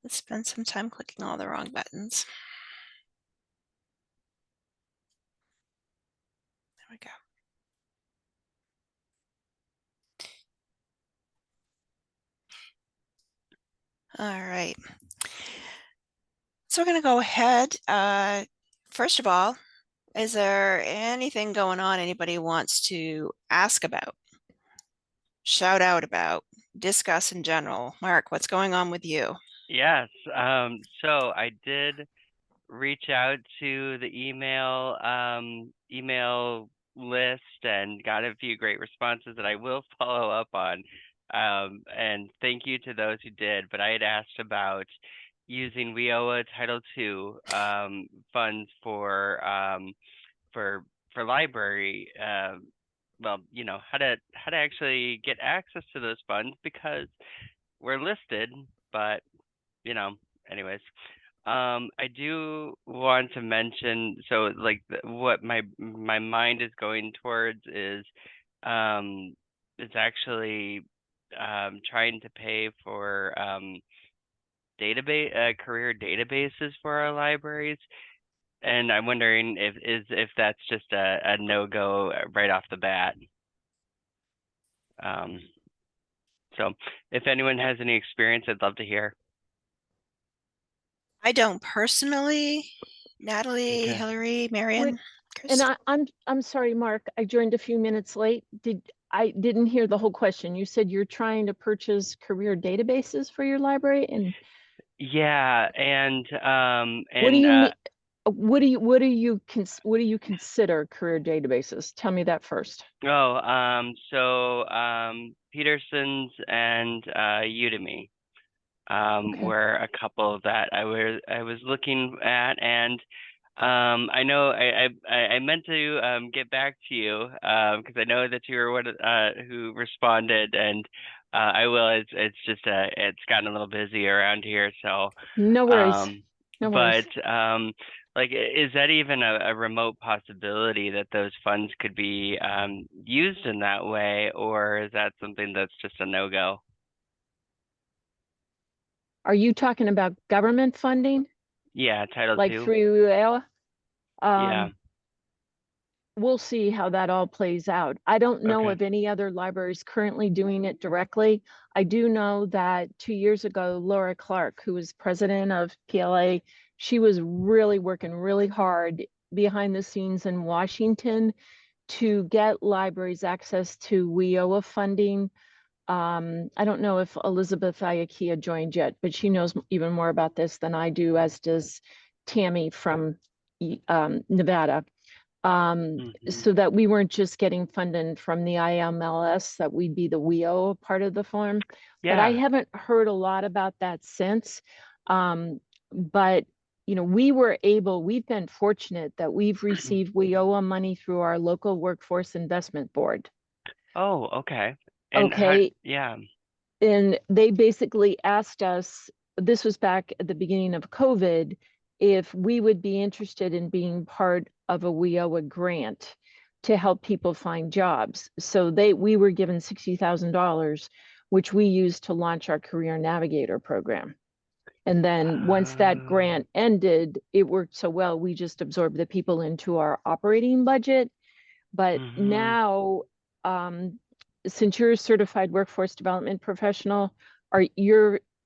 let's spend some time clicking all the wrong buttons. There we go. All right. So we're going to go ahead. First of all, is there anything going on anybody wants to ask about, shout out about, discuss in general? Mark, what's going on with you? Yes. So I did reach out to the email list and got a few great responses that I will follow up on. And thank you to those who did. But I had asked about using WIOA Title II funds for library. Well, how to actually get access to those funds because we're listed, but anyways. I do want to mention, so like what my mind is going towards is actually trying to pay for career databases for our libraries, and I'm wondering if that's just a no-go right off the bat. So if anyone has any experience, I'd love to hear. I don't personally. Natalie, Okay. Hillary, Marion, And I'm sorry, Mark, I joined a few minutes late. I didn't hear the whole question. You said you're trying to purchase career databases for your library, and yeah, and what do you need? What do you consider career databases? Tell me that first. So Peterson's and Udemy Okay. were a couple that I was looking at, and I know I meant to get back to you because I know that you were one who responded, and I will. It's just it's gotten a little busy around here, so No worries. No worries. But like, is that even a remote possibility that those funds could be used in that way, or is that something that's just a no-go? Are you talking about government funding? Yeah, Title Like II. through UAL? Yeah. We'll see how that all plays out. I don't know Okay. of any other libraries currently doing it directly. I do know that 2 years ago, Laura Clark, who was president of PLA, she was really working really hard behind the scenes in Washington to get libraries access to WIOA funding. I don't know if Elizabeth Iakia joined yet, but she knows even more about this than I do, as does Tammy from Nevada. So that we weren't just getting funding from the IMLS, that we'd be the WIO part of the farm. But I haven't heard a lot about that since. But we've been fortunate that we've received WIOA money through our local workforce investment board. Oh, okay. And Okay. yeah. And they basically asked us, this was back at the beginning of COVID, if we would be interested in being part of a WIOA grant to help people find jobs. So we were given $60,000, which we used to launch our Career Navigator program. And then once that grant ended, it worked so well, we just absorbed the people into our operating budget. But now, since you're a certified workforce development professional,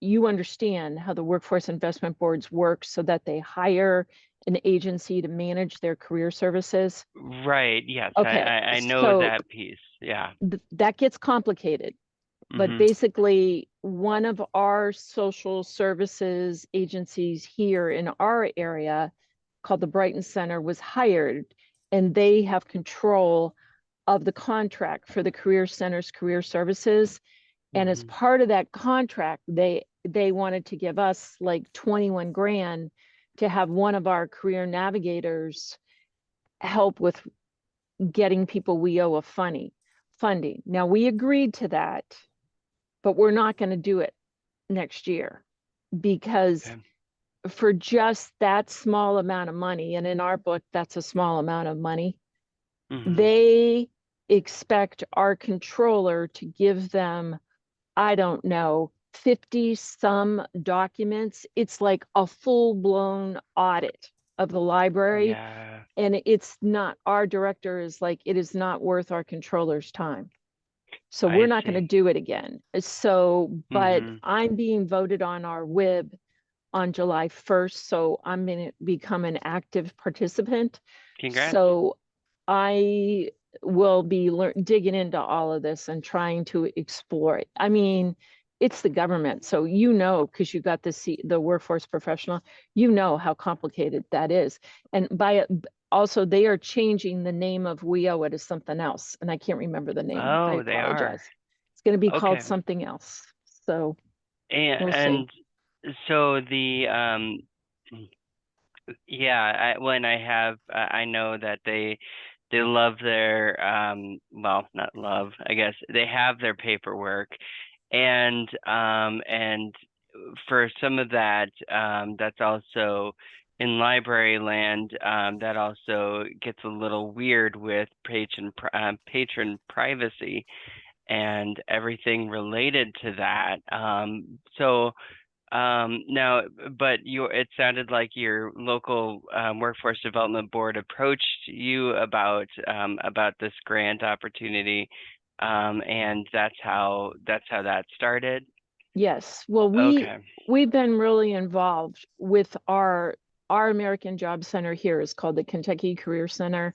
you understand how the workforce investment boards work so that they hire an agency to manage their career services? Right. Yes. Okay. I know So that piece. Yeah. that gets complicated. But basically, one of our social services agencies here in our area, called the Brighton Center, was hired, and they have control of the contract for the Career Center's career services. And as part of that contract, they wanted to give us like 21 grand to have one of our career navigators help with getting people WIOA funding. Now, we agreed to that, but we're not going to do it next year because for just that small amount of money, and in our book, that's a small amount of money, they expect our controller to give them, I don't know, 50 some documents. It's like a full-blown audit of the library. Yeah, And it's not, our director is like, it is not worth our controller's time. So we're I not going to see. do it again. So, but Mhm. I'm being voted on our WIB on July 1st. So I'm going to become an active participant. Congrats. So I will be digging into all of this and trying to explore it. I mean, it's the government. So you know, because you got the workforce professional, you know how complicated that is. And also they are changing the name of We Owe It as something else. And I can't remember the name. I Oh, they are. apologize. It's going to be called Okay. something else. So we'll see. And so the yeah, when I have I know that they love their well, not love, I guess they have their paperwork, and for some of that that's also in library land, that also gets a little weird with patron privacy and everything related to that. So now, but it sounded like your local workforce development board approached you about this grant opportunity, and that's how that started. Yes. Well, Okay. we've been really involved with our American Job Center here is called the Kentucky Career Center.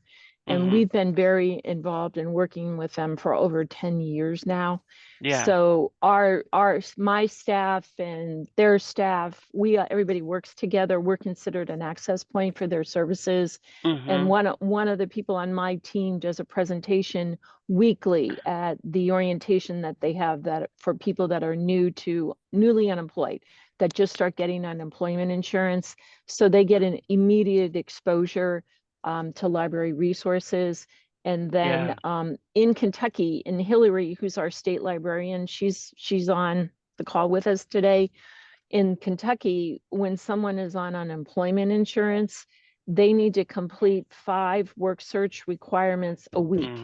And we've been very involved in working with them for over 10 years now. Yeah. So my staff and their staff, everybody works together. We're considered an access point for their services. And one of the people on my team does a presentation weekly at the orientation that they have that for people that are newly unemployed that just start getting unemployment insurance. So they get an immediate exposure to library resources. And then in Kentucky, in Hillary, who's our state librarian, she's on the call with us today. In Kentucky, when someone is on unemployment insurance, they need to complete 5 work search requirements a week.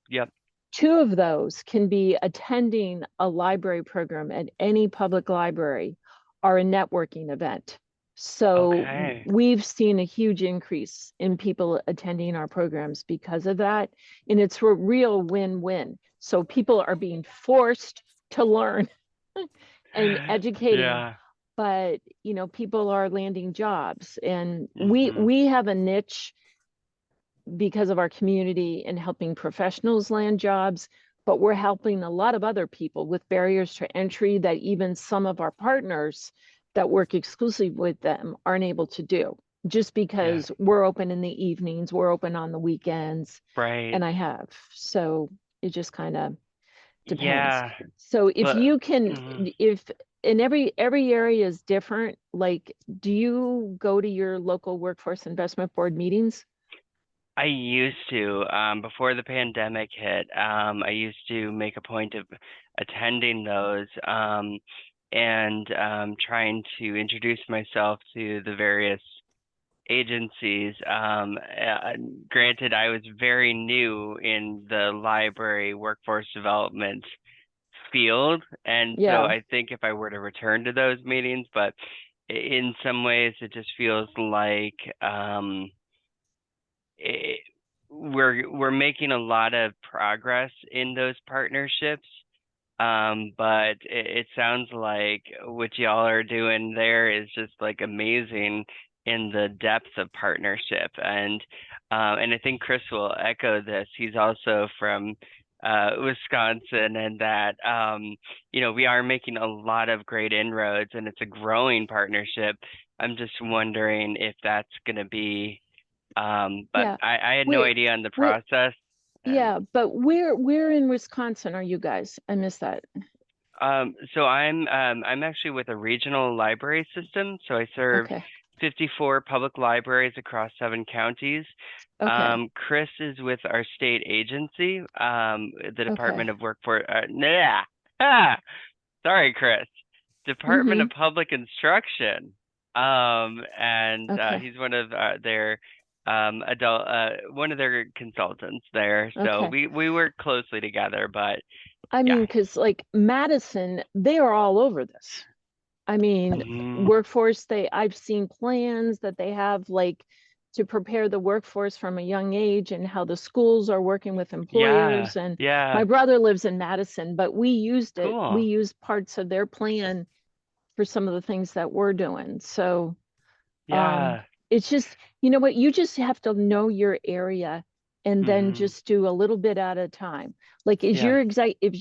Yep. 2 of those can be attending a library program at any public library or a networking event. So Okay. we've seen a huge increase in people attending our programs because of that. And it's a real win-win. So people are being forced to learn and educating, Yeah. but people are landing jobs. And we have a niche because of our community and helping professionals land jobs, but we're helping a lot of other people with barriers to entry that even some of our partners that work exclusively with them aren't able to do just because we're open in the evenings, we're open on the weekends. Right. And so it just kind of depends. Yeah. So if But you can, if in every area is different, like, do you go to your local workforce investment board meetings? I used to, before the pandemic hit, I used to make a point of attending those, and trying to introduce myself to the various agencies. Granted, I was very new in the library workforce development field, and so I think if I were to return to those meetings, but in some ways it just feels like we're making a lot of progress in those partnerships, but it sounds like what y'all are doing there is just like amazing in the depth of partnership, and I think Chris will echo this. He's also from Wisconsin, and that we are making a lot of great inroads, and it's a growing partnership. I'm just wondering if that's going to be but I had no idea on the process. But where in Wisconsin are you guys? I missed that. So I'm actually with a regional library system. So I serve 54 public libraries across 7 counties. Chris is with our state agency, the Department of Workforce. Sorry, Chris. Department of Public Instruction. And Okay. he's one of their one of their consultants there. So Okay. we work closely together, but I yeah. mean, because like Madison, they are all over this. I mean, Mhm. workforce, I've seen plans that they have like to prepare the workforce from a young age and how the schools are working with Yeah, employers. And my yeah, brother lives in Madison, but we used it. We cool. used parts of their plan for some of the things that we're doing. So Yeah. it's just, you know what, you just have to know your area and then Mhm. just do a little bit at a time. Like, Yeah. is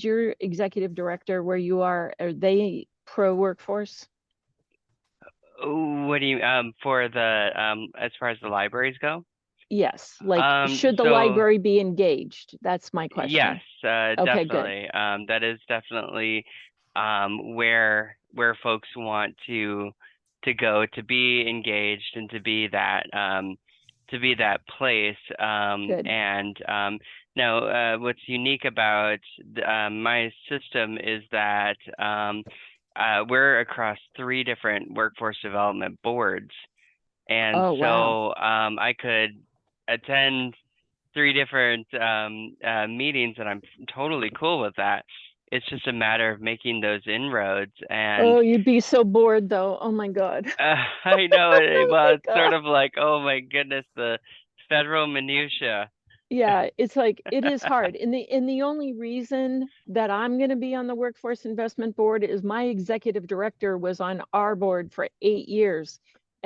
your executive director where you are they pro workforce? What do you for the as far as the libraries go? Yes, like should the So library be engaged? That's my yes, question. Okay, good, definitely. That is definitely where folks want to go to be engaged and to be that place. good. And now what's unique about my system is that we're across three different workforce development boards. And Oh, wow. so I could attend three different meetings, and I'm totally cool with that. It's just a matter of making those inroads, and Oh, you'd be so bored though. Oh my God. I know it. Oh Well, my it's sort God. of like, oh my goodness, the federal minutia. Yeah, it's like it is hard. And the only reason that I'm going to be on the Workforce Investment Board is my executive director was on our board for 8 years,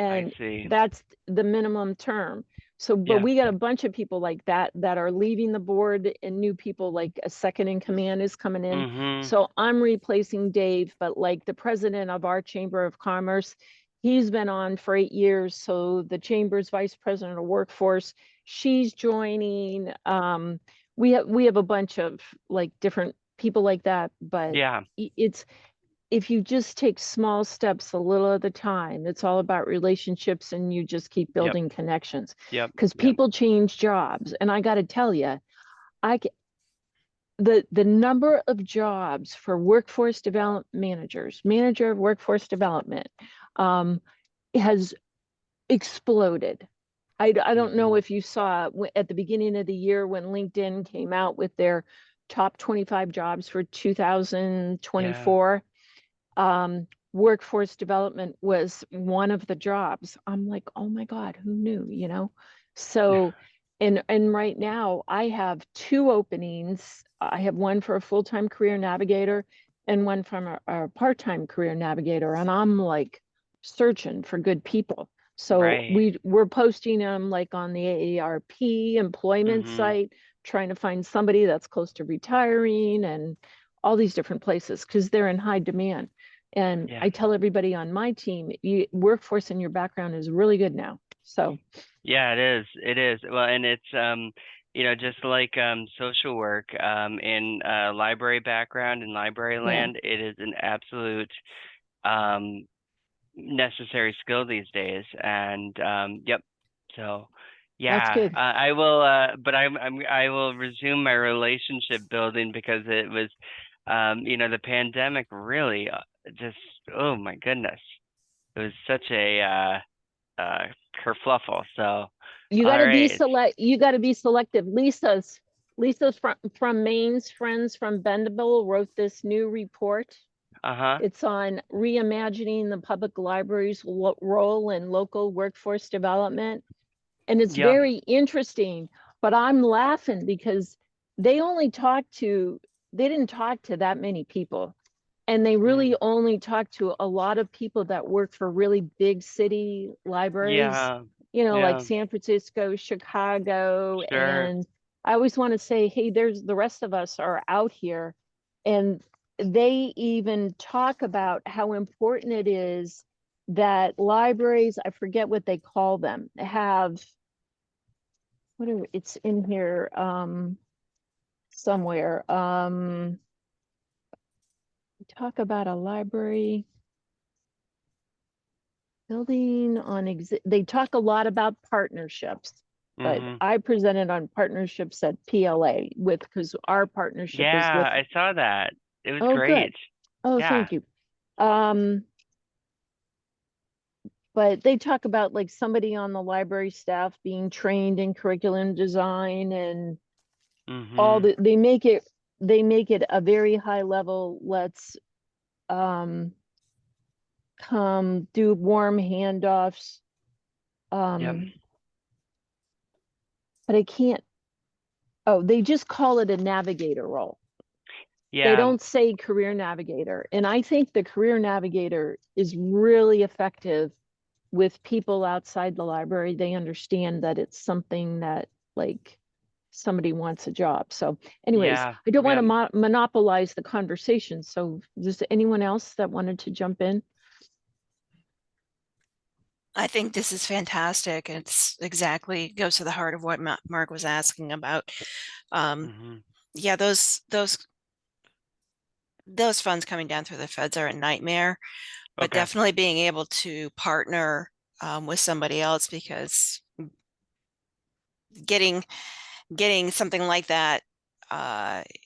I and see. that's the minimum term. So, but Yeah. we got a bunch of people like that that are leaving the board, and new people like a second in command is coming in. Mhm. So I'm replacing Dave, but like the president of our Chamber of Commerce, he's been on for 8 years. So the Chamber's vice president of workforce, she's joining. We have a bunch of like different people like that, but Yeah. it's if you just take small steps a little at a time, it's all about relationships and you just keep Yep. building connections Yep. because Yep. people change jobs. And I got to tell you, I the number of jobs for workforce development managers, manager of workforce development, um, has exploded. I don't know Mhm. if you saw at the beginning of the year when LinkedIn came out with their top 25 jobs for Yeah. 2024. Workforce development was one of the jobs. I'm like, oh my God, who knew, you know? So, and right now I have two openings. I have one for a full-time career navigator and one from a part-time career navigator. And I'm like searching for good people. So Right. we're posting them like on the AARP employment Mhm. site, trying to find somebody that's close to retiring and all these different places because they're in high demand. And Yeah. I tell everybody on my team, workforce in your background is really good now. So Yeah, it is. It is. Well, and it's just like social work in library background and library yeah, land, it is an absolute um necessary skill these days. And yep. So that's yeah, good. I will but I will resume my relationship building because it was the pandemic really just, oh my goodness. It was such a kerfluffle. So You got all to be right. select. You got to be selective. Lisa's from Maine's Friends from Bendable wrote this new report. Uh-huh. It's on reimagining the public library's role in local workforce development. And it's Yep. very interesting, but I'm laughing because they only they didn't talk to that many people. And they really Mm. only talk to a lot of people that work for really big city libraries, Yeah. like Yeah. San Francisco, Chicago. Sure. And I always want to say, hey, there's the rest of us are out here. And they even talk about how important it is that libraries, I forget what they call them, have it's in here somewhere. Talk about a library building on they talk a lot about partnerships, but Mhm. I presented on partnerships at PLA because our partnership is Yeah, with, I saw that. It was oh, good. great. Oh, Yeah. thank you. Um, but they talk about like somebody on the library staff being trained in curriculum design and all Mm-hmm. the, they make it a very high level. Let's come do warm handoffs. Yep. But I can't, oh, they just call it a navigator role. They Yeah. don't say career navigator. And I think the career navigator is really effective with people outside the library. They understand that it's something that like somebody wants a job. So anyways, Yeah. I don't want Yep. to monopolize the conversation. So does anyone else that wanted to jump in? I think this is fantastic. It's exactly goes to the heart of what Mark was asking about. Mm-hmm. Yeah, those funds coming down through the feds are a nightmare, but Okay. definitely being able to partner with somebody else, because getting something like that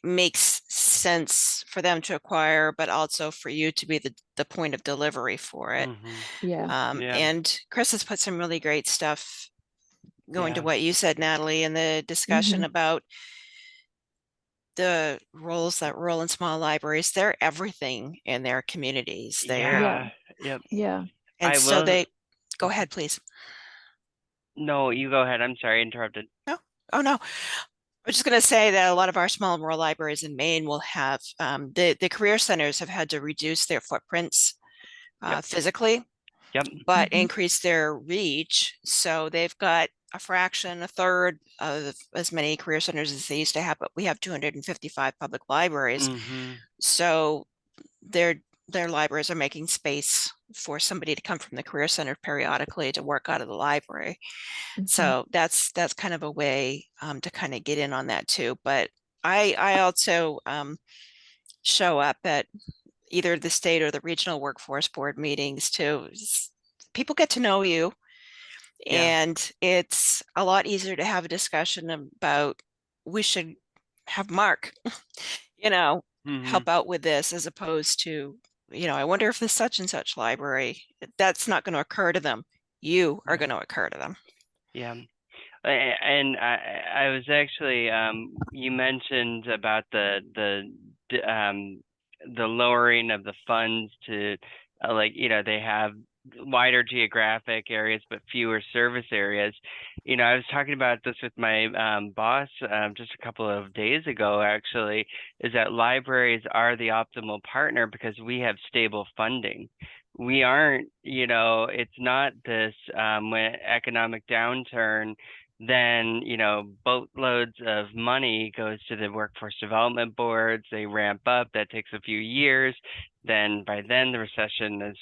makes sense for them to acquire, but also for you to be the point of delivery for it. Mm-hmm. Yeah. Yeah. And Chris has put some really great stuff going to Yeah. what you said, Natalie, in the discussion Mhm. about the roles that rural and small libraries, they're everything in their communities. Yeah. Yeah. Yep. Yeah. And I so will. they go ahead, please. No, you go ahead. I'm sorry, I interrupted. No, oh no. I was just going to say that a lot of our small and rural libraries in Maine will have the career centers have had to reduce their footprints Yep. physically, Yep. but Mhm. increase their reach. So they've got a fraction, a third of as many career centers as they used to have, but we have 255 public libraries. Mm-hmm. So their libraries are making space for somebody to come from the career center periodically to work out of the library. Mhm. So that's kind of a way to kind of get in on that too. But I also show up at either the state or the regional workforce board meetings too. People get to know you, Yeah. and it's a lot easier to have a discussion about, we should have Mark, you know, Mm-hmm. help out with this, as opposed to, I wonder if the such and such library, that's not going to occur to them. You are Yeah. going to occur to them. Yeah. And I was actually you mentioned about the lowering of the funds to like they have wider geographic areas but fewer service areas. I was talking about this with my boss just a couple of days ago actually, is that libraries are the optimal partner because we have stable funding. We aren't, it's not this when economic downturn, then boatloads of money goes to the workforce development boards. They ramp up. That takes a few years. Then by then the recession is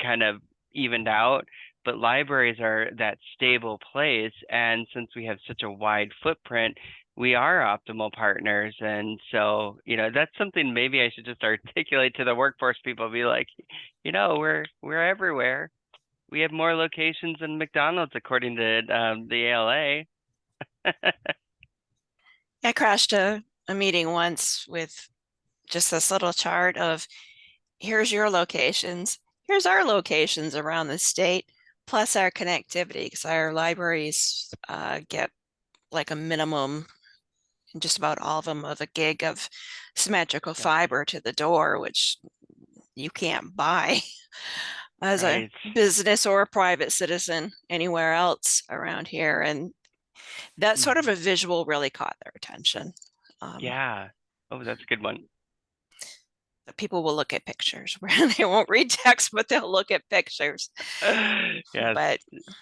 kind of evened out. But libraries are that stable place, and since we have such a wide footprint, we are optimal partners. And so that's something maybe I should just articulate to the workforce people. Be like, we're everywhere. We have more locations than McDonald's, according to the ALA. I crashed a meeting once with just this little chart of, here's your locations, here's our locations around the state, plus our connectivity, because our libraries get like a minimum, in just about all of them, of a gig of symmetrical Yep. fiber to the door, which you can't buy as a Right. business or a private citizen anywhere else around here. And that sort of a visual really caught their attention. Yeah. Oh, that's a good one. People will look at pictures where they won't read text, but they'll look at pictures. Yes, But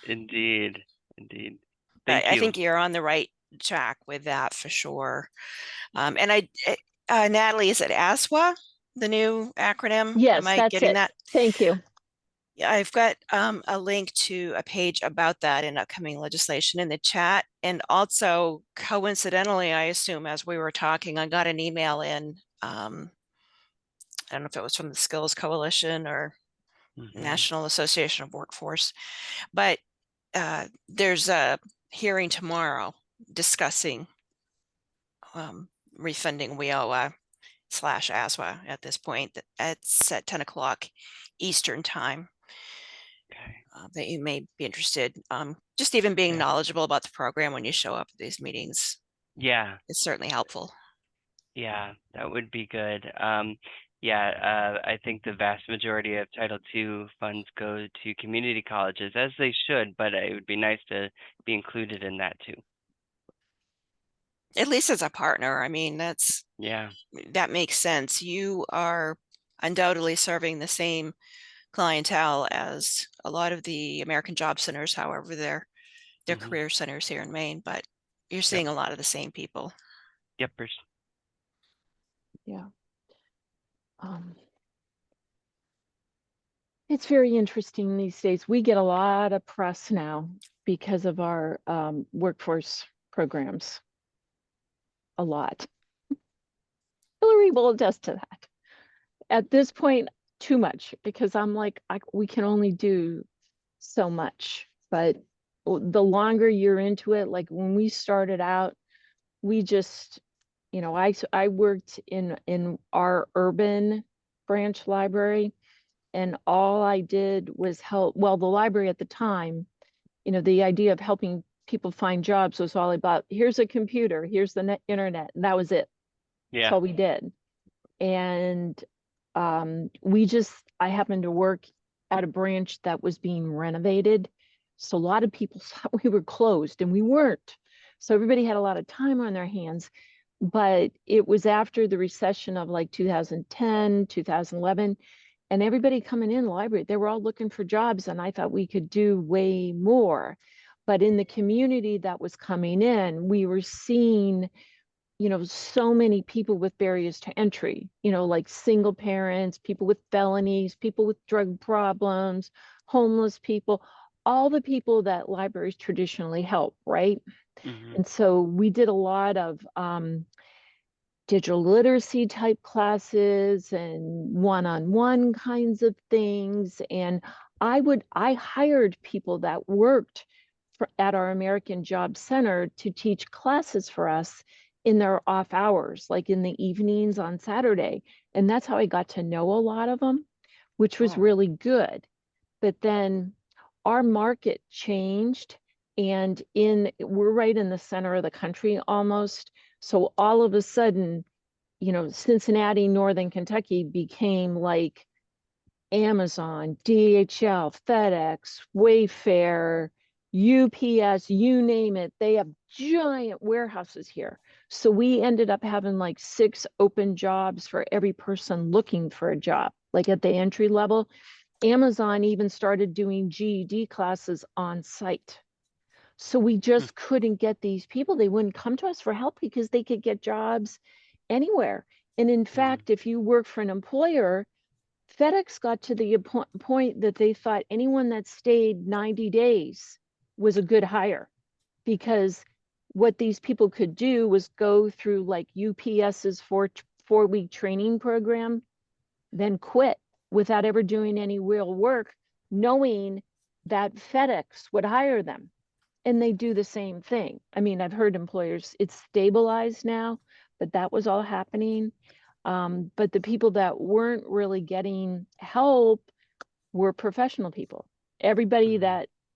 indeed. Indeed. Thank I you. think you're on the right track with that for sure. And Natalie, is it ASWA, the new acronym? Am Yes, I that's getting it. that? Thank you. Yeah, I've got a link to a page about that in upcoming legislation in the chat. And also, coincidentally, I assume as we were talking, I got an email in. I don't know if it was from the Skills Coalition or National Association of Workforce, but there's a hearing tomorrow discussing refunding WIOA / ASWA at this point. It's at 10 o'clock Eastern time. that you may be interested. Just even being Yeah. knowledgeable about the program when you show up at these meetings Yeah. is certainly helpful. Yeah, that would be good. I think the vast majority of Title II funds go to community colleges, as they should, but it would be nice to be included in that too. At least as a partner. I mean, Yeah. that makes sense. You are undoubtedly serving the same clientele as a lot of the American Job Centers, however, they're Mhm. career centers here in Maine, but you're Yep. seeing a lot of the same people. Yepers. Yeah. It's very interesting these days. We get a lot of press now because of our workforce programs. A lot. Hillary will attest to that. At this point, too much, because I'm like, we can only do so much. But the longer you're into it, like when we started out, we just, I worked in our urban branch library, and all I did was help. Well, the library at the time, the idea of helping people find jobs was all about, here's a computer, here's the internet, and that was it. That's Yeah. all we did. And I happened to work at a branch that was being renovated. So a lot of people thought we were closed, and we weren't. So everybody had a lot of time on their hands. But it was after the recession of like 2010, 2011, and everybody coming in the library, they were all looking for jobs. And I thought we could do way more. But in the community that was coming in, we were seeing so many people with barriers to entry, like single parents, people with felonies, people with drug problems, homeless people, all the people that libraries traditionally help, right? Mhm. And so we did a lot of digital literacy type classes and one-on-one kinds of things. And I hired people that worked at our American Job Center to teach classes for us in their off hours, like in the evenings on Saturday. And that's how I got to know a lot of them, which was Oh. really good. But then our market changed, and we're right in the center of the country almost. So all of a sudden, Cincinnati, Northern Kentucky became like Amazon, DHL, FedEx, Wayfair, UPS, you name it. They have giant warehouses here. So we ended up having like 6 open jobs for every person looking for a job, like at the entry level. Amazon even started doing GED classes on site. So we just couldn't get these people. They wouldn't come to us for help because they could get jobs anywhere. And in fact, if you work for an employer, FedEx got to the point that they thought anyone that stayed 90 days was a good hire, because what these people could do was go through like UPS's 4-week training program, then quit without ever doing any real work, knowing that FedEx would hire them. And they do the same thing. I mean, I've heard employers, it's stabilized now, but that was all happening. But the people that weren't really getting help were professional people. Everybody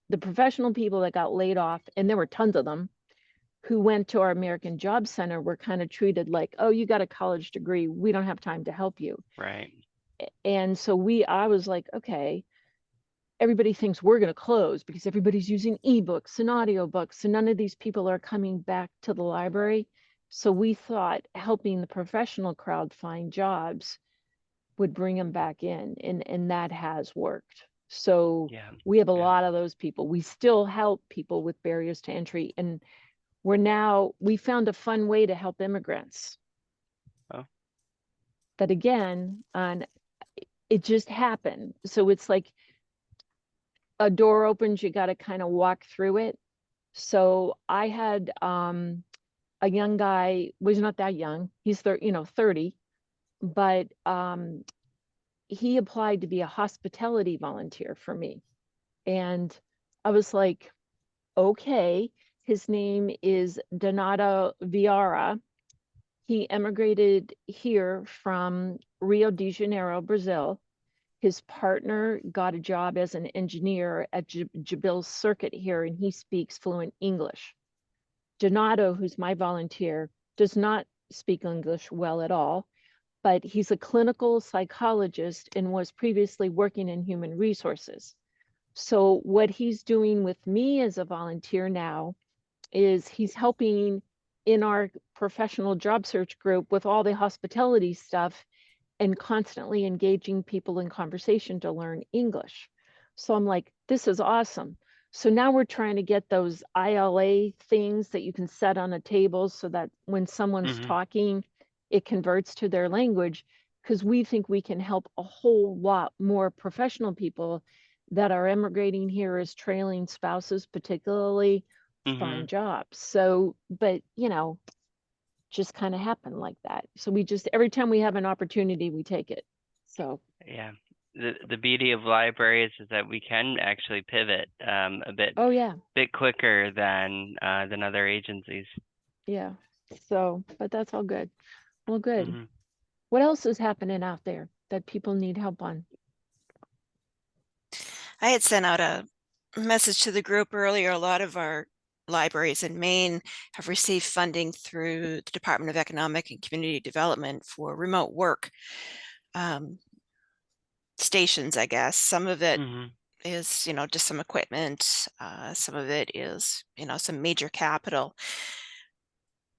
the professional people that got laid off, and there were tons of them, who went to our American Job Center were kind of treated like, oh, you got a college degree, we don't have time to help you. Right. And so I was like, okay, everybody thinks we're going to close because everybody's using ebooks and audiobooks, and none of these people are coming back to the library. So we thought helping the professional crowd find jobs would bring them back in, and that has worked. So Yeah. we have a Yeah. lot of those people. We still help people with barriers to entry, and we found a fun way to help immigrants. Oh. That again, it just happened. So it's like a door opens, you got to kind of walk through it. So I had a young guy, was not that young, he's 30, but he applied to be a hospitality volunteer for me. And I was like, okay. His name is Donato Vieira. He emigrated here from Rio de Janeiro, Brazil. His partner got a job as an engineer at Jabil's Circuit here, and he speaks fluent English. Donato, who's my volunteer, does not speak English well at all, but he's a clinical psychologist and was previously working in human resources. So what he's doing with me as a volunteer now is he's helping in our professional job search group with all the hospitality stuff and constantly engaging people in conversation to learn English. So I'm like, this is awesome. So now we're trying to get those ILA things that you can set on a table so that when someone's talking, it converts to their language, because we think we can help a whole lot more professional people that are immigrating here as trailing spouses, particularly find jobs. So, but you know, just kind of happened like that. So we just, every time we have an opportunity, we take it. So Yeah. The beauty of libraries is that we can actually pivot a oh yeah, bit quicker than other agencies. yeah. So, but that's all good. Well, good. Mm-hmm. What else is happening out there that people need help on? I had sent out a message to the group earlier. A lot of our libraries in Maine have received funding through the Department of Economic and Community Development for remote work stations, I guess. Some of it is, just some equipment. Some of it is, some major capital.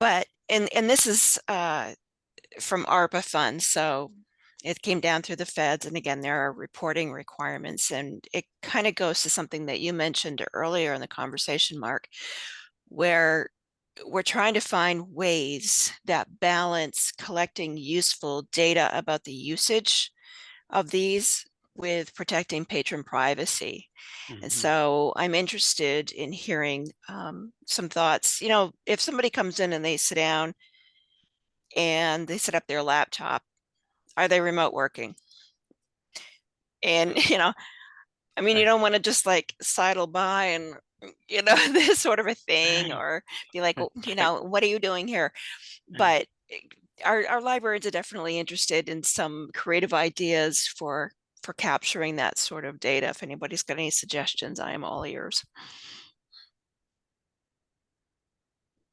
But, and this is from ARPA funds. So it came down through the feds. And again, there are reporting requirements. And it kind of goes to something that you mentioned earlier in the conversation, Mark, where we're trying to find ways that balance collecting useful data about the usage of these with protecting patron privacy. And so I'm interested in hearing some thoughts. If somebody comes in and they sit down and they set up their laptop, are they remote working? And, I mean, you don't want to just like sidle by and, this sort of a thing, or be like, what are you doing here? But our librarians are definitely interested in some creative ideas for capturing that sort of data. If anybody's got any suggestions, I am all ears.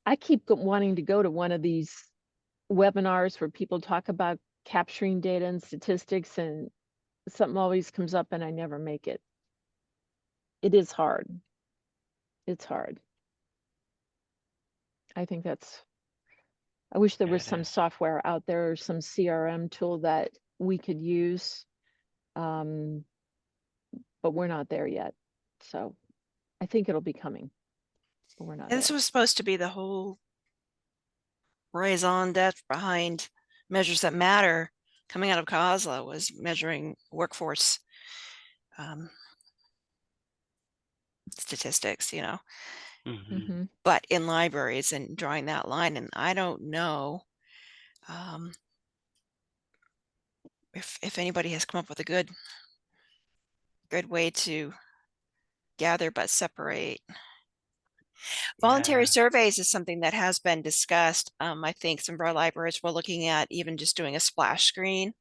I keep wanting to go to one of these webinars where people talk about capturing data and statistics, and something always comes up and I never make it. It is hard. It's hard. I think I wish there was some software out there or some CRM tool that we could use. But we're not there yet. So I think it'll be coming, but we're not And this there. was supposed to be the whole raison d'etre behind Measures That Matter coming out of COSLA, was measuring workforce statistics, but in libraries and drawing that line. And I don't know if anybody has come up with a good way to gather but separate. Voluntary surveys is something that has been discussed. I think some of our libraries were looking at even just doing a splash screen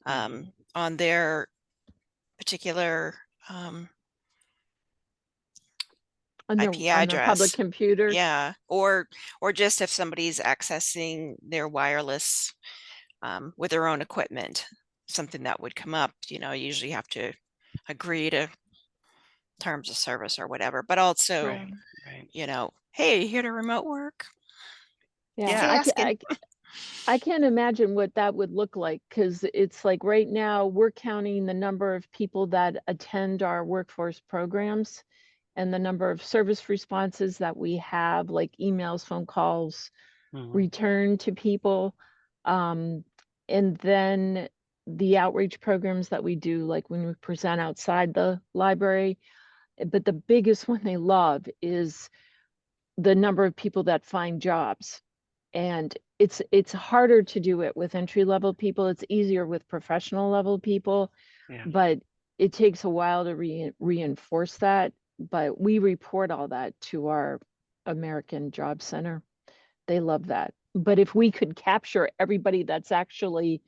on their particular IP address. On their public computer. Yeah, or just if somebody's accessing their wireless with their own equipment, something that would come up. You usually have to agree to terms of service or whatever, but also, hey, you here to remote work? Yeah, I can't imagine what that would look like, because it's like right now we're counting the number of people that attend our workforce programs and the number of service responses that we have, like emails, phone calls, return to people. And then the outreach programs that we do, like when we present outside the library. But the biggest one they love is the number of people that find jobs. And it's harder to do it with entry-level people. It's easier with professional level people, but it takes a while to reinforce that. But we report all that to our American Job Center. They love that. But if we could capture everybody that's actually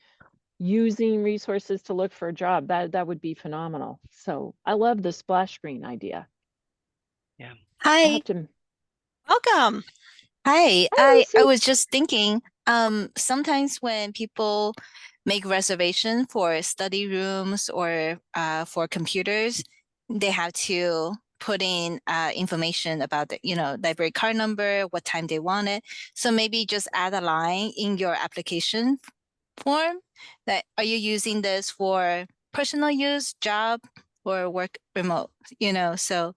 using resources to look for a job, that would be phenomenal. So I love the splash screen idea. Yeah. I'll Hi. have to. Welcome. Hi. Hi, I Lucy. was just thinking, sometimes when people make reservation for study rooms or for computers, they have to put in information about the, library card number, what time they want it. So maybe just add a line in your application form that are you using this for personal use, job, or work remote, so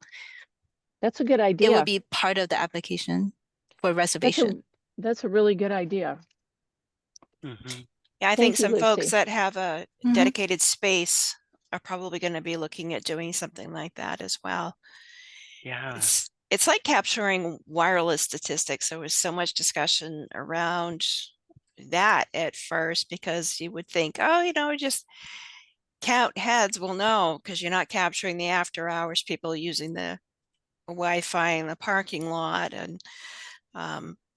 That's a good it would idea. be part of the application for That's reservation. that's a really good idea. Mm-hmm. Yeah, I think Thank you, some folks Lucy. that have a Mhm. dedicated space are probably going to be looking at doing something like that as well. Yeah. It's like capturing wireless statistics. There was so much discussion around that at first because you would think, oh, just count heads. Well, no, because you're not capturing the after hours people using the Wi-Fi in the parking lot. And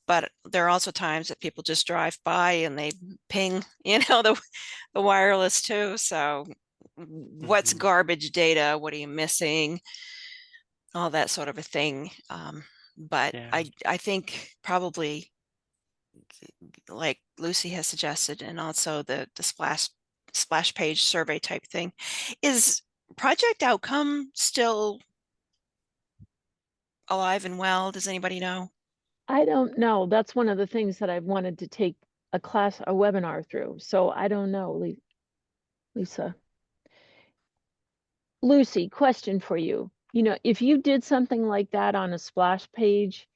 but there are also times that people just drive by and they ping, the wireless too. So what's Mm-hmm. garbage data? What are you missing? All that sort of a thing. But Yeah. I think probably like Lucy has suggested, and also the splash page survey type thing. Is Project Outcome still alive and well? Does anybody know? I don't know. That's one of the things that I've wanted to take a webinar through. So I don't know, Lisa. Lucy, question for you. If you did something like that on a splash page,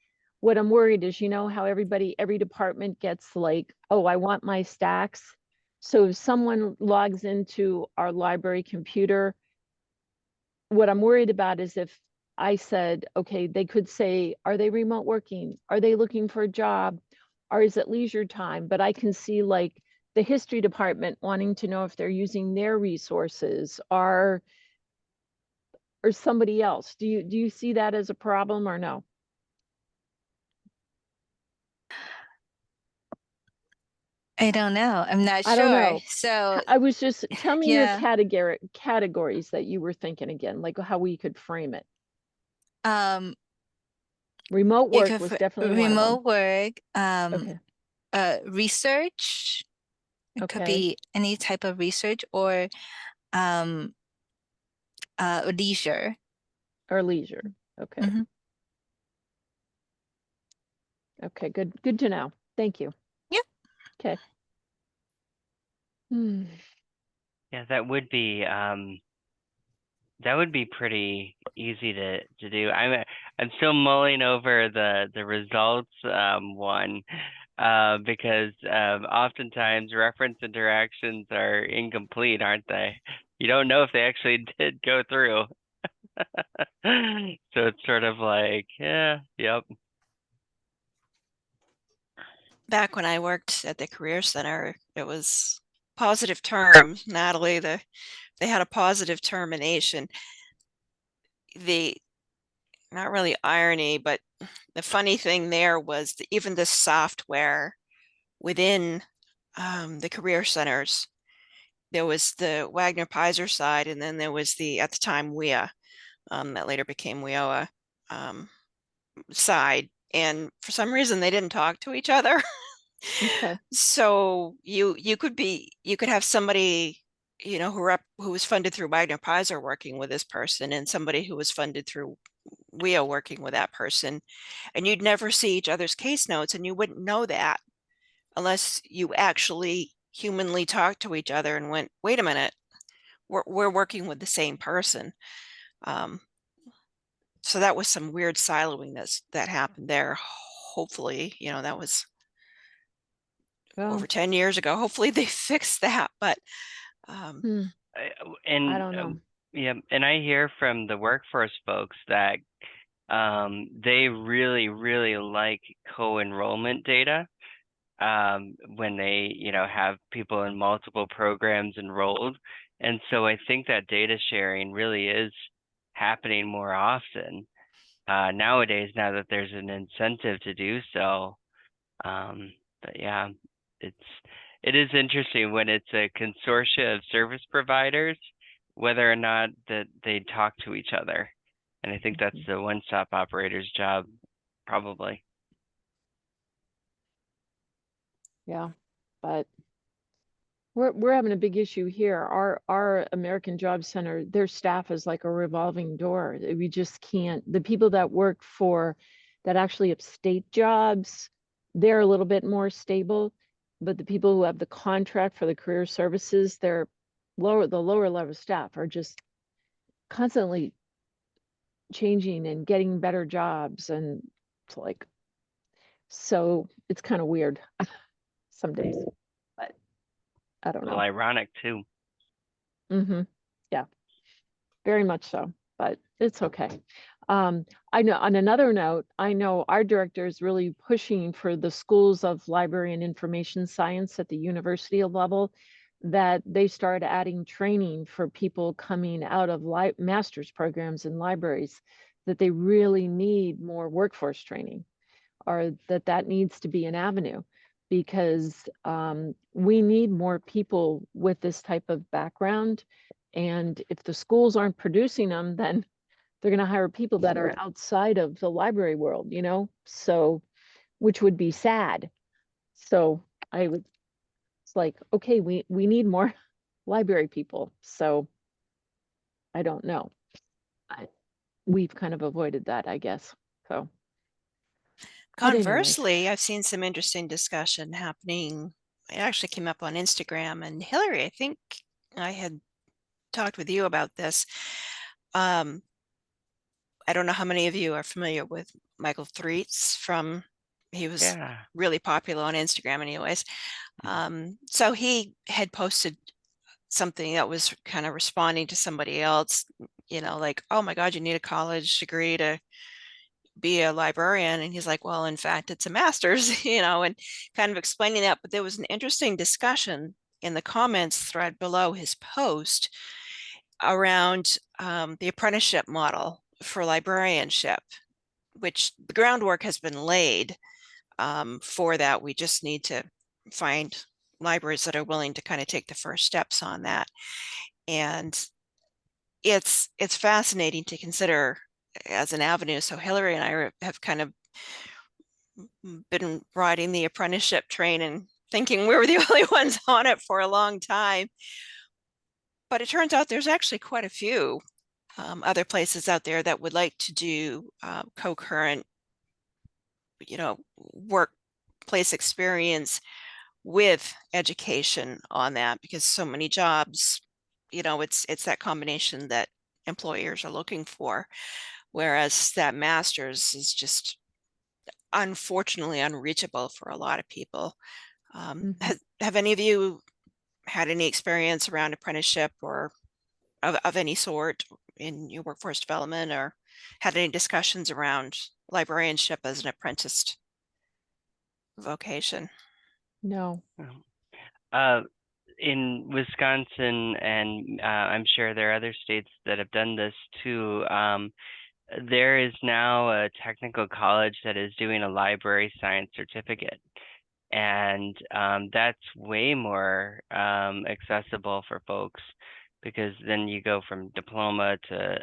what I'm worried is, how every department gets like, oh, I want my stacks. So if someone logs into our library computer, what I'm worried about is if I said, okay, they could say, are they remote working? Are they looking for a job? Or is it leisure time? But I can see like the history department wanting to know if they're using their resources or somebody else. Do you see that as a problem or no? I don't know. I'm not I don't sure. know. So, I was just, tell me your yeah. categories that you were thinking again, like how we could frame it. Um, Remote you work could was definitely one of them. remote work, Okay. research. It could Okay. be any type of research or um, leisure. Or leisure. Okay. Mhm. Okay. Good. Good to know. Thank you. Yep. Okay. Hmm. Yeah, that would be pretty easy to do. I'm still mulling over the results one because oftentimes reference interactions are incomplete, aren't they? You don't know if they actually did go through. So it's sort of like, yeah, yep. Back when I worked at the Career Center, it was positive terms. Natalie, they had a positive termination. The Not really irony, but the funny thing there was that even the software within the career centers, there was the Wagner Pizer side, and then there was at the time, WIA, that later became WIOA side. And for some reason, they didn't talk to each other. Okay. So you could have somebody, who was funded through Wagner Pizer working with this person, and somebody who was funded through WIA working with that person, and you'd never see each other's case notes, and you wouldn't know that unless you actually humanly talked to each other and went, wait a minute, we're working with the same person. Um, so that was some weird siloing that happened there. Hopefully, that was over Well, 10 years ago. Hopefully they fixed that, but um, I- I And don't know. yeah, and I hear from the workforce folks that they really, really like co-enrollment data when they, have people in multiple programs enrolled. And so I think that data sharing really is happening more often nowadays, now that there's an incentive to do so. But yeah, it's it is interesting when it's a consortia of service providers, whether or not that they talk to each other. And I think that's the one-stop operator's job, probably. Yeah, but we're having a big issue here. Our American Job Center, their staff is like a revolving door. We just can't. The people that work for that actually have state jobs, they're a little bit more stable, but the people who have the contract for the career services, they're lower. The lower level staff are just constantly changing and getting better jobs, and it's like, so it's kind of weird some days, but I don't Well, know. ironic too. Mm-hmm. Yeah, very much so, but it's okay. I know on another note, I know our director is really pushing for the schools of library and information science at the university level, that they start adding training for people coming out of master's programs in libraries, that they really need more workforce training, or that needs to be an avenue, because we need more people with this type of background. And if the schools aren't producing them, then they're going to hire people that are outside of the library world, you know, so, which would be sad. So it's like, okay, we need more library people. So I don't know. We've kind of avoided that, I guess. So. But anyways. Conversely, I've seen some interesting discussion happening. It actually came up on Instagram, and Hillary, I think I had talked with you about this. I don't know how many of you are familiar with Michael Threets from, he was Yeah. really popular on Instagram anyways. So he had posted something that was kind of responding to somebody else, you know, like, oh my God, you need a college degree to be a librarian. And he's like, well, in fact, it's a master's, you know, and kind of explaining that. But there was an interesting discussion in the comments thread below his post around the apprenticeship model for librarianship, which the groundwork has been laid for that. We just need to find libraries that are willing to kind of take the first steps on that. And it's fascinating to consider as an avenue. So Hillary and I have kind of been riding the apprenticeship train and thinking we were the only ones on it for a long time. But it turns out there's actually quite a few other places out there that would like to do concurrent, you know, workplace experience with education on that, because so many jobs, you know, it's that combination that employers are looking for, whereas that master's is just unfortunately unreachable for a lot of people. Have any of you had any experience around apprenticeship or of any sort in your workforce development, or had any discussions around librarianship as an apprenticed vocation? No. In Wisconsin, and I'm sure there are other states that have done this too, there is now a technical college that is doing a library science certificate. And that's way more accessible for folks, because then you go from diploma to,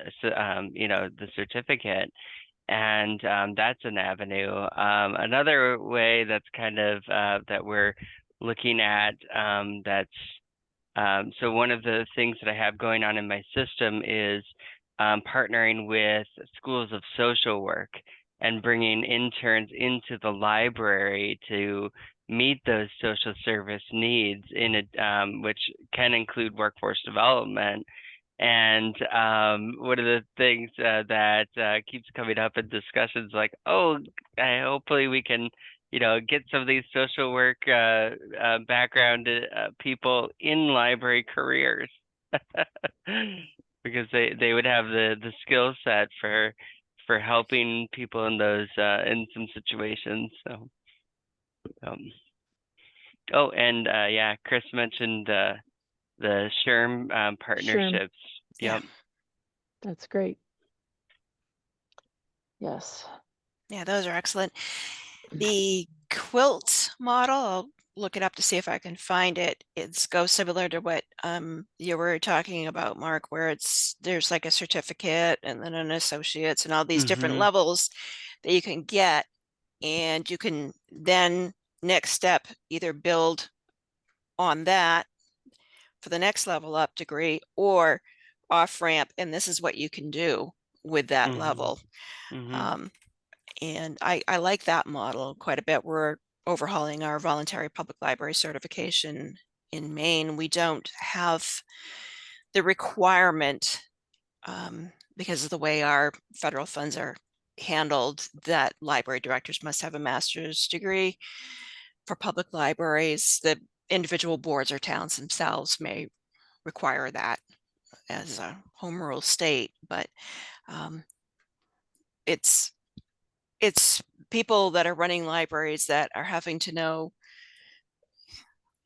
you know, the certificate. And that's an avenue. Another way that's kind of that we're looking at, so one of the things that I have going on in my system is partnering with schools of social work and bringing interns into the library to meet those social service needs, which can include workforce development. And one of the things that keeps coming up in discussions, like, oh, hopefully we can, you know, get some of these social work background people in library careers, because they would have the skill set for helping people in those in some situations. So, oh, and yeah, Chris mentioned the SHRM partnerships. Yeah. Yep. That's great. Yes. Yeah, those are excellent. The quilt model, I'll look it up to see if I can find it. It's goes similar to what you were talking about, Mark, where there's like a certificate and then an associate's and all these different levels that you can get, and you can then next step either build on that for the next level up degree or off ramp, and this is what you can do with that level. And I like that model quite a bit. We're overhauling our voluntary public library certification in Maine. We don't have the requirement because of the way our federal funds are handled that library directors must have a master's degree. For public libraries, the individual boards or towns themselves may require that as a home rule state, but it's people that are running libraries that are having to know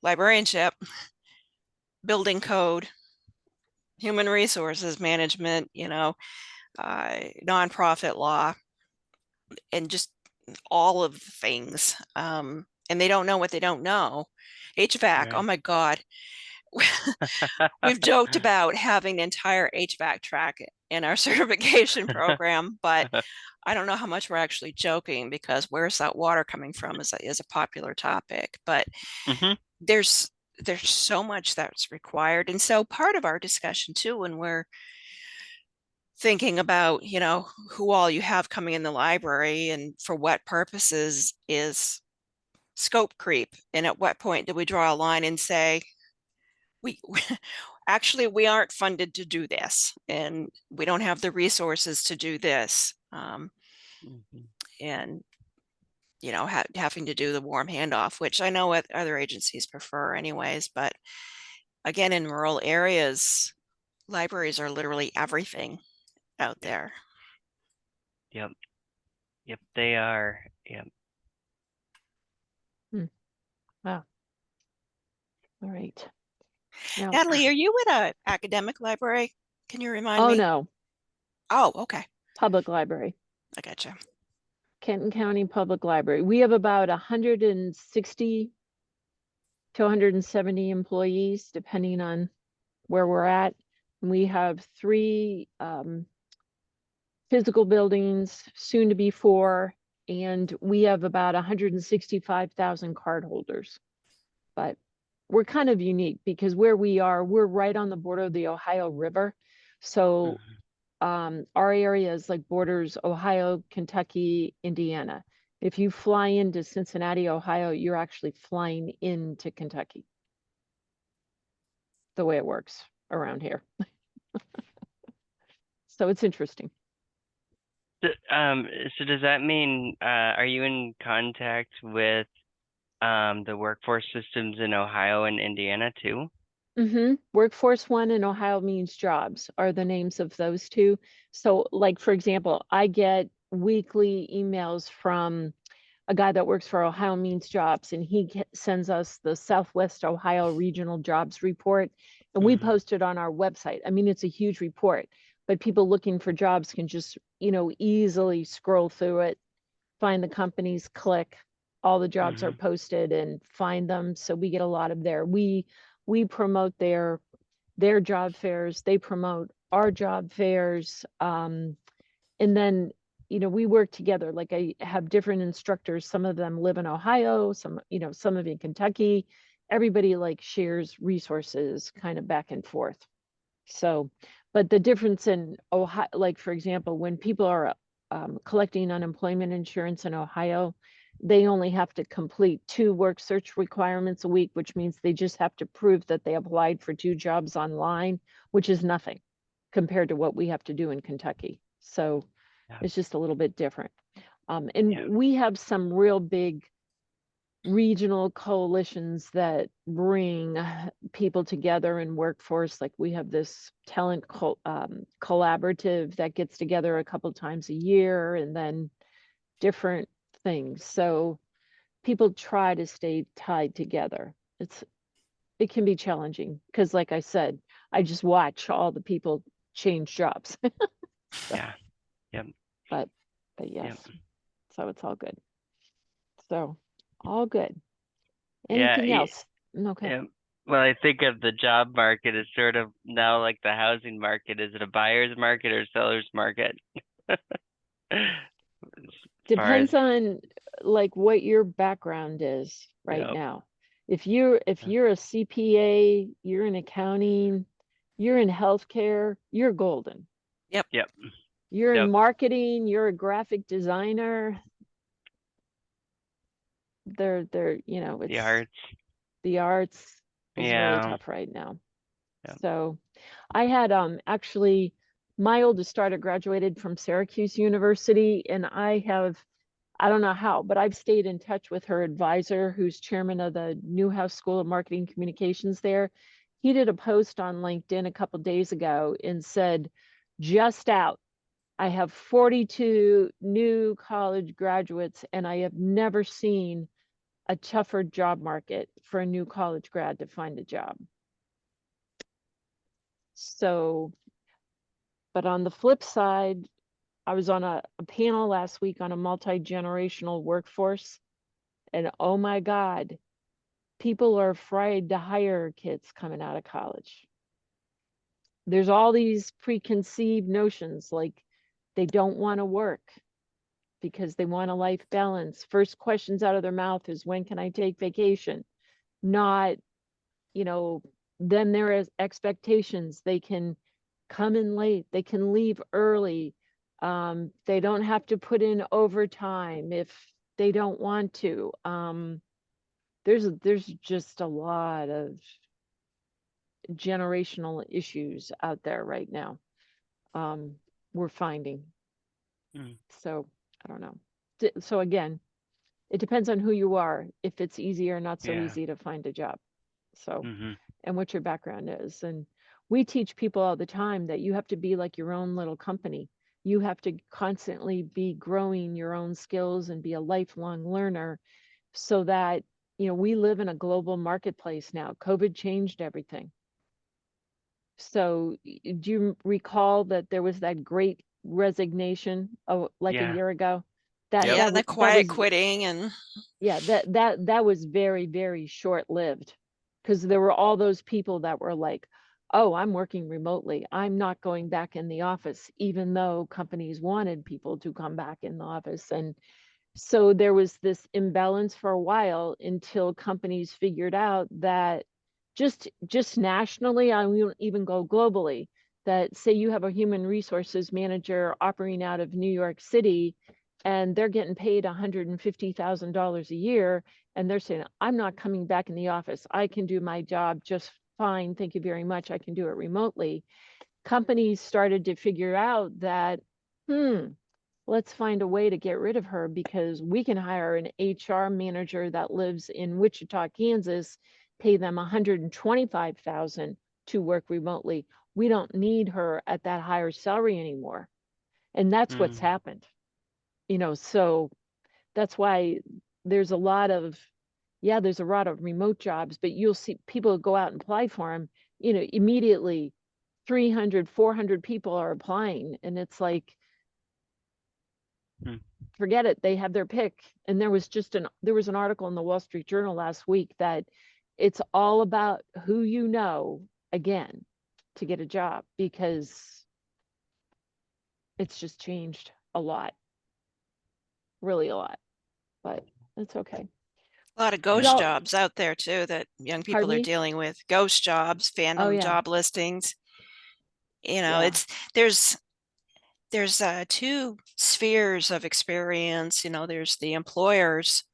librarianship, building code, human resources management, nonprofit law, and just all of the things. And they don't know what they don't know. HVAC, oh my God. We've joked about having the entire HVAC track in our certification program, but I don't know how much we're actually joking, because where's that water coming from is a popular topic. But there's so much that's required. And so part of our discussion too, when we're thinking about, who all you have coming in the library and for what purposes, is scope creep. And at what point do we draw a line and say, we actually, we aren't funded to do this, and we don't have the resources to do this. And, having to do the warm handoff, which I know what other agencies prefer anyways. But again, in rural areas, libraries are literally everything out there. Yep, they are. Yep. Wow. All right. Now, Natalie, are you at an academic library? Can you remind me? oh no, Oh, okay. public library. I gotcha. Kenton County Public Library. We have about 160 to 170 employees, depending on where we're at. We have 3 physical buildings, soon to be 4, and we have about 165,000 cardholders. But we're kind of unique because where we are, we're right on the border of the Ohio River. So our area is like borders Ohio, Kentucky, Indiana. If you fly into Cincinnati, Ohio, you're actually flying into Kentucky. The way it works around here. So it's interesting. So does that mean, are you in contact with the workforce systems in Ohio and Indiana too? Workforce One and Ohio Means Jobs are the names of those 2. So like, for example, I get weekly emails from a guy that works for Ohio Means Jobs, and he sends us the Southwest Ohio Regional Jobs Report, and we post it on our website. I mean, it's a huge report, but people looking for jobs can just, easily scroll through it, find the companies, click, all the jobs are posted, and find them. So we get a lot of there. We promote their job fairs, they promote our job fairs, and then we work together. Like, I have different instructors, some of them live in Ohio, some of in Kentucky. Everybody like shares resources kind of back and forth. So, but the difference in Ohio, like for example, when people are collecting unemployment insurance in Ohio, they only have to complete 2 work search requirements a week, which means they just have to prove that they applied for 2 jobs online, which is nothing compared to what we have to do in Kentucky. So it's just a little bit different. And we have some real big regional coalitions that bring people together in workforce. Like, we have this talent collaborative that gets together a couple times a year, and then different things. So people try to stay tied together. It can be challenging because, like I said, I just watch all the people change jobs. But yes, so it's all good. So all good. Yeah, Anything else? Okay. yeah. Well, I think of the job market as sort of now like the housing market. Is it a buyer's market or seller's market? As far as, Depends on like what your background is right yeah, now. If you're a CPA, you're in accounting, you're in healthcare, you're golden. Yep. yep, You're in yep. marketing, you're a graphic designer. They're The it's arts, the arts is really yeah, tough right now. yeah. So I had actually my oldest daughter graduated from Syracuse University, and I don't know how, but I've stayed in touch with her advisor, who's chairman of the Newhouse School of Marketing Communications there. He did a post on LinkedIn a couple days ago and said, just out, I have 42 new college graduates, and I have never seen a tougher job market for a new college grad to find a job. So, but on the flip side, I was on a panel last week on a multi-generational workforce, and oh my God, people are afraid to hire kids coming out of college. There's all these preconceived notions like they don't want to work because they want a life balance. First questions out of their mouth is, when can I take vacation? Not, you know, then there is expectations. They can come in late, they can leave early. They don't have to put in overtime if they don't want to. There's just a lot of generational issues out there right now. We're finding. Mm. So I don't know. So again, it depends on who you are, if it's easy or not so Yeah. easy to find a job. So, Mm-hmm. and what your background is. And we teach people all the time that you have to be like your own little company. You have to constantly be growing your own skills and be a lifelong learner, so that, we live in a global marketplace now. COVID changed everything. So do you recall that there was that great resignation like a Yeah. year ago? That Yep. Yeah, that and the wa- that quiet was quitting and yeah, that was very, very short-lived, because there were all those people that were like, oh, I'm working remotely, I'm not going back in the office, even though companies wanted people to come back in the office. And so there was this imbalance for a while until companies figured out that just nationally, I won't even go globally, that say you have a human resources manager operating out of New York City, and they're getting paid $150,000 a year, and they're saying, I'm not coming back in the office, I can do my job just fine, thank you very much, I can do it remotely. Companies started to figure out that, let's find a way to get rid of her, because we can hire an HR manager that lives in Wichita, Kansas, pay them $125,000 to work remotely. We don't need her at that higher salary anymore. And that's what's Mm. happened. So that's why there's a lot of, there's a lot of remote jobs, but you'll see people go out and apply for them, immediately 300, 400 people are applying. And it's like, Mm. forget it, they have their pick. And there was an article in the Wall Street Journal last week that it's all about who you know, again, to get a job, because it's just changed a lot, really a lot. But it's okay. a lot of Yeah. ghost Y'all, jobs out there too that young pardon people are me? dealing with. Ghost jobs, Oh phantom yeah, job listings. yeah. It's there's two spheres of experience. There's the employers,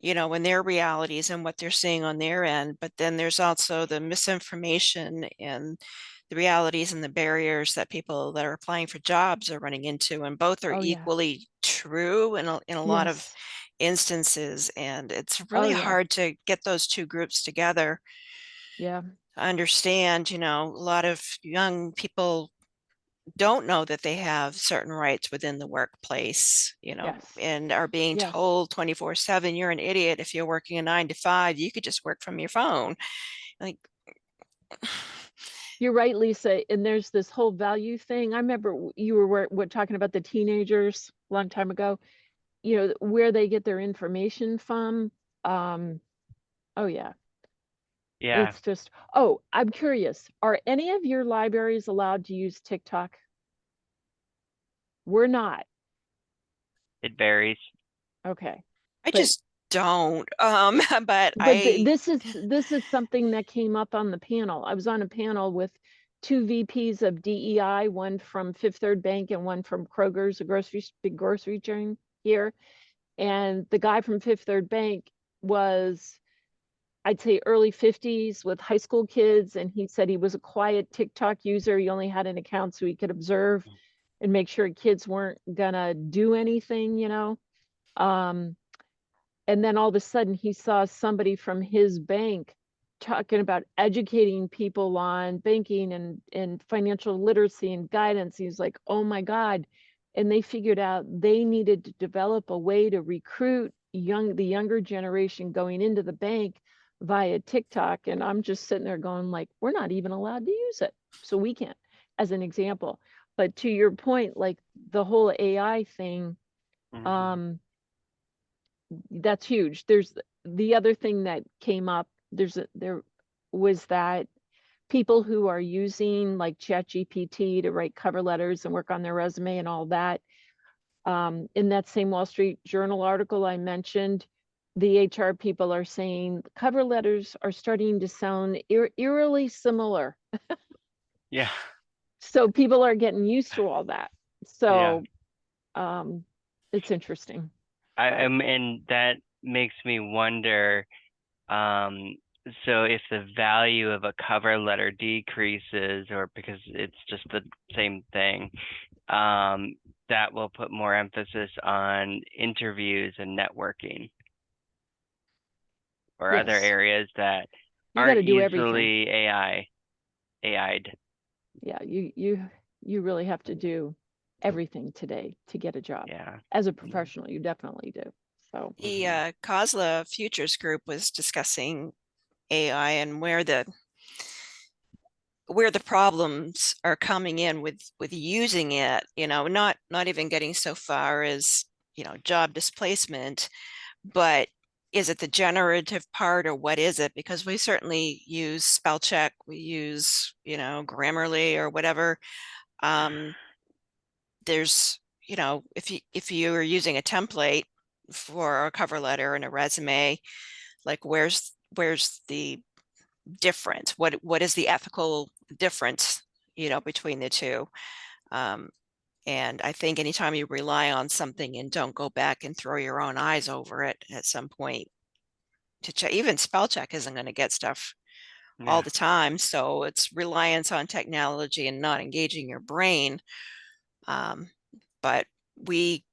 and their realities and what they're seeing on their end, but then there's also the misinformation and the realities and the barriers that people that are applying for jobs are running into, and both are Oh yeah. equally true in a lot of Yes. instances, and it's Oh really yeah. hard to get those two groups together Yeah. to understand. A lot of young people don't know that they have certain rights within the workplace, Yes. and are being Yes. told 24/7, you're an idiot if you're working a 9 to 5, you could just work from your phone. Like, You're right, Lisa. And there's this whole value thing. I remember you were talking about the teenagers a long time ago, where they get their information from. Um, Oh, yeah. Yeah, It's just, oh, I'm curious. Are any of your libraries allowed to use TikTok? We're not. it varies. Okay. I But just don't. But But this is something that came up on the panel. I was on a panel with two VPs of DEI, one from Fifth Third Bank and one from Kroger's, a big grocery chain here. And the guy from Fifth Third Bank was, I'd say, early 50s with high school kids, and he said he was a quiet TikTok user. He only had an account so he could observe and make sure kids weren't gonna do anything, you know. And then all of a sudden he saw somebody from his bank talking about educating people on banking and financial literacy and guidance. He's like, oh my God. And they figured out they needed to develop a way to recruit the younger generation going into the bank via TikTok. And I'm just sitting there going like, we're not even allowed to use it. So we can't, as an example. But to your point, like the whole AI thing, Mhm. that's huge. There's the other thing that came up, there was that people who are using like ChatGPT to write cover letters and work on their resume and all that. In that same Wall Street Journal article I mentioned, the HR people are saying cover letters are starting to sound eerily similar. Yeah, So people are getting used to all that. yeah. So it's interesting. I But am, and that makes me wonder, um, so if the value of a cover letter decreases, or because it's just the same thing, that will put more emphasis on interviews and networking, or other yes, areas that you got aren't to do everything. easily AI'd. Yeah, you really have to do everything today to get a job. Yeah. As a Yeah. professional, you definitely do. So, the Mhm. COSLA Futures Group was discussing AI and where the problems are coming in with using it, not even getting so far as, job displacement, but is it the generative part or what is it? Because we certainly use spell check, we use, Grammarly or whatever. There's, if you are using a template for a cover letter and a resume, like where's the difference? What is the ethical difference, between the two? And I think anytime you rely on something and don't go back and throw your own eyes over it at some point to check, even spell check isn't going to get stuff all Yeah. the time. So it's reliance on technology and not engaging your brain. But we,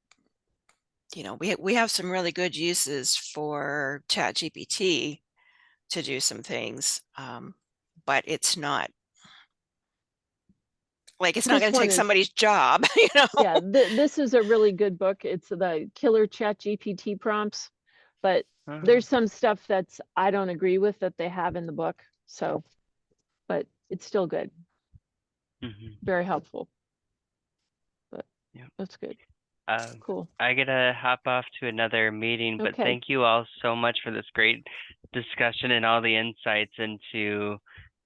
we have some really good uses for ChatGPT to do some things. But it's not like it's not this going to one take is, somebody's job, yeah, this is a really good book. It's the Killer Chat GPT prompts, but Uh-huh. there's some stuff that's I don't agree with that they have in the book. So, but it's still good, Mhm. very helpful. But Yeah. that's good. Um, Cool. I gotta hop off to another meeting, but Okay. thank you all so much for this great discussion and all the insights into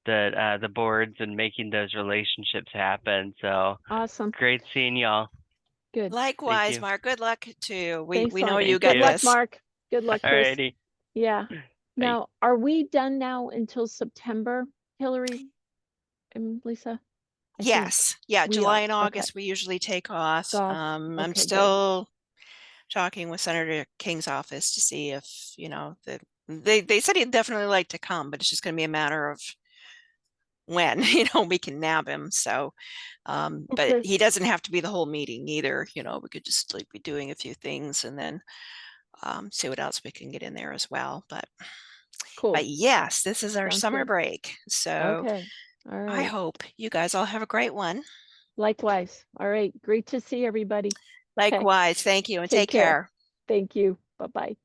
the boards and making those relationships happen. So Awesome. great seeing y'all. Good. Thank Likewise, you. Mark. Good luck too. We Thanks, we know Mark. you Thank Good got you. luck, this. Mark. Good luck, Chris. Alrighty. Yeah. Bye. Now, are we done now until September, Hillary and Lisa? I think Yes. Yeah, we July are. and Okay. August we usually take off. Golf. I'm Okay, good. still talking with Senator King's office to see if, they said he'd definitely like to come, but it's just going to be a matter of when, we can nab him. So, but Okay, he doesn't have to be the whole meeting either. We could just like be doing a few things and then see what else we can get in there as well. But cool. yes, this is our Sounds summer good. break. So Okay. All I right. hope you guys all have a great one. Likewise. All right. Great to see everybody. Okay. Likewise. Thank you and Take take care. care. Thank you. Bye-bye.